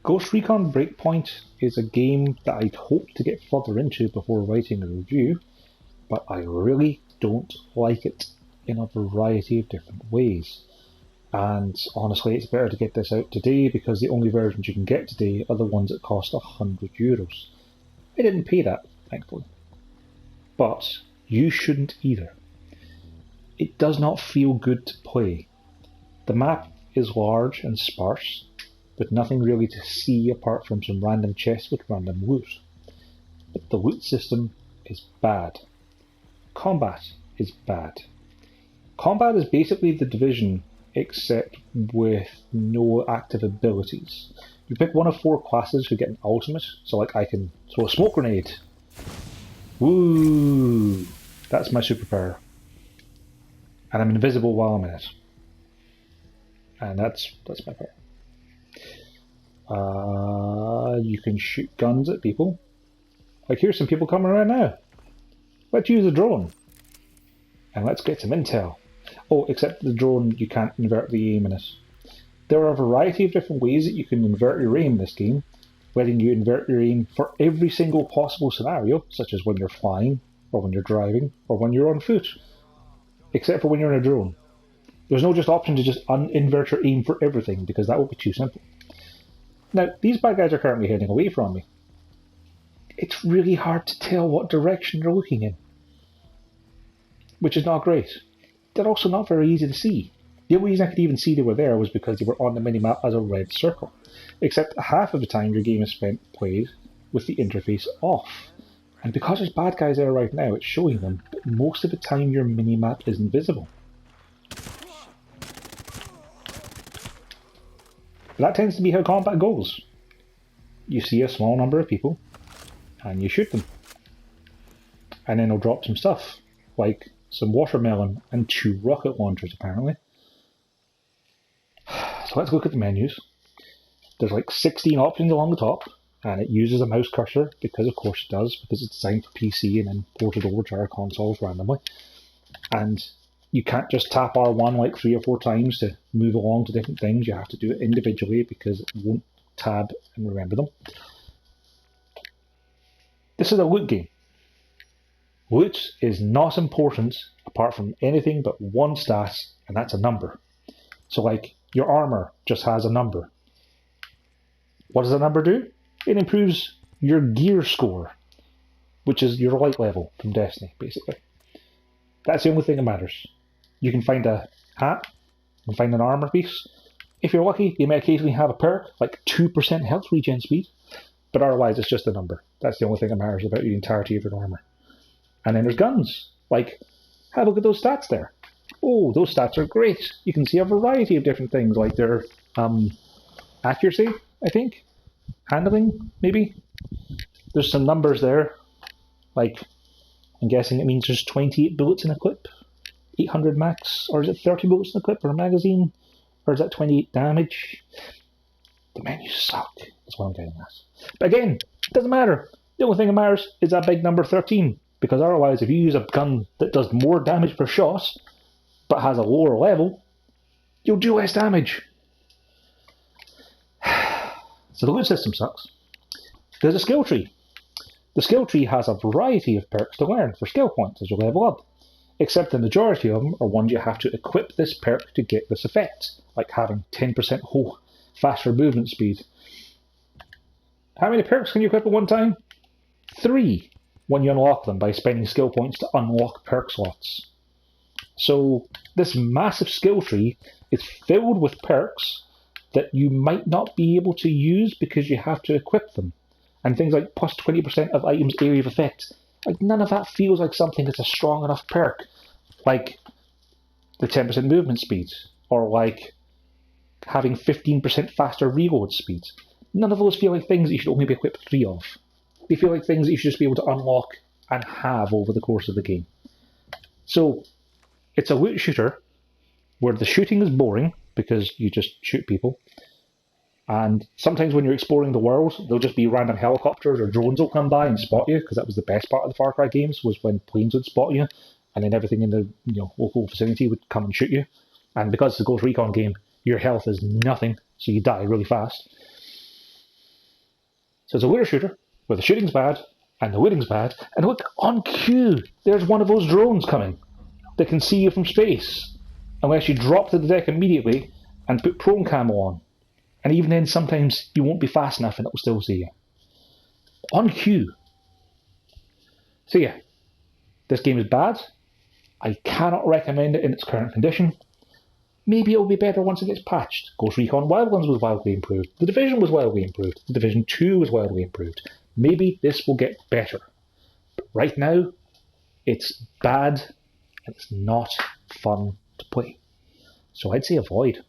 Ghost Recon Breakpoint is a game that I'd hoped to get further into before writing a review, but I really don't like it in a variety of different ways. And honestly, it's better to get this out today because the only versions you can get today are the ones that cost €100. I didn't pay that, thankfully. But you shouldn't either. It does not feel good to play. The map is large and sparse, with nothing really to see apart from some random chests with random loot. But the loot system is bad. Combat is bad. Combat is basically the Division, except with no active abilities. You pick one of 4 classes who get an ultimate, so like I can throw a smoke grenade. Woo! That's my superpower. And I'm invisible while I'm in it. And that's my power. You can shoot guns at people. Like here's some people coming around now. Let's use a drone. And let's get some intel. Oh, except the drone, you can't invert the aim in it. There are a variety of different ways that you can invert your aim in this game, letting you invert your aim for every single possible scenario, such as when you're flying, or when you're driving, or when you're on foot. Except for when you're in a drone. There's no just option to just invert your aim for everything, because that would be too simple. Now, these bad guys are currently heading away from me. It's really hard to tell what direction they're looking in, which is not great. They're also not very easy to see. The only reason I could even see they were there was because they were on the minimap as a red circle, except half of the time your game is spent played with the interface off. And because there's bad guys there right now, it's showing them, but most of the time your minimap isn't visible. That tends to be how combat goes. You see a small number of people, and you shoot them. And then they'll drop some stuff, like some watermelon and 2 rocket launchers apparently. So let's look at the menus. There's like 16 options along the top, and it uses a mouse cursor, because of course it does, because it's designed for PC and then ported over to our consoles randomly. And you can't just tap R1 like 3 or 4 times to move along to different things. You have to do it individually because it won't tab and remember them. This is a loot game. Loot is not important apart from anything but one stat, and that's a number. So like your armor just has a number. What does a number do? It improves your gear score, which is your light level from Destiny, basically. That's the only thing that matters. You can find a hat, you can find an armor piece. If you're lucky, you may occasionally have a perk, like 2% health regen speed, but otherwise it's just a number. That's the only thing that matters about the entirety of your armor. And then there's guns. Like, have a look at those stats there. Oh, those stats are great. You can see a variety of different things, like their accuracy, I think. Handling, maybe. There's some numbers there. Like, I'm guessing it means there's 28 bullets in a clip. 800 max, or is it 30 bullets in a clip or a magazine? Or is that 28 damage? The menus suck, that's what I'm getting at. But again, it doesn't matter. The only thing that matters is that big number 13. Because otherwise, if you use a gun that does more damage per shot, but has a lower level, you'll do less damage. So the loot system sucks. There's a skill tree. The skill tree has a variety of perks to learn for skill points as you level up, except the majority of them are ones you have to equip this perk to get this effect, like having 10% faster movement speed. How many perks can you equip at one time? 3, when you unlock them by spending skill points to unlock perk slots. So this massive skill tree is filled with perks that you might not be able to use because you have to equip them. And things like plus 20% of items area of effect. Like, none of that feels like something that's a strong enough perk. Like the 10% movement speed, or like having 15% faster reload speed. None of those feel like things that you should only be equipped 3 of. They feel like things that you should just be able to unlock and have over the course of the game. So it's a loot shooter where the shooting is boring because you just shoot people. And sometimes when you're exploring the world, there'll just be random helicopters or drones will come by and spot you, because that was the best part of the Far Cry games, was when planes would spot you, and then everything in the local vicinity would come and shoot you. And because it's a Ghost Recon game, your health is nothing, so you die really fast. So it's a looter shooter where the shooting's bad and the looting's bad. And look, on cue, there's one of those drones coming that can see you from space, unless you drop to the deck immediately and put prone camo on. And even then, sometimes you won't be fast enough and it will still see you. On cue. So yeah, this game is bad. I cannot recommend it in its current condition. Maybe it will be better once it gets patched. Ghost Recon Wildlands was wildly improved. The Division was wildly improved. The Division 2 was wildly improved. Maybe this will get better. But right now, it's bad and it's not fun to play. So I'd say avoid.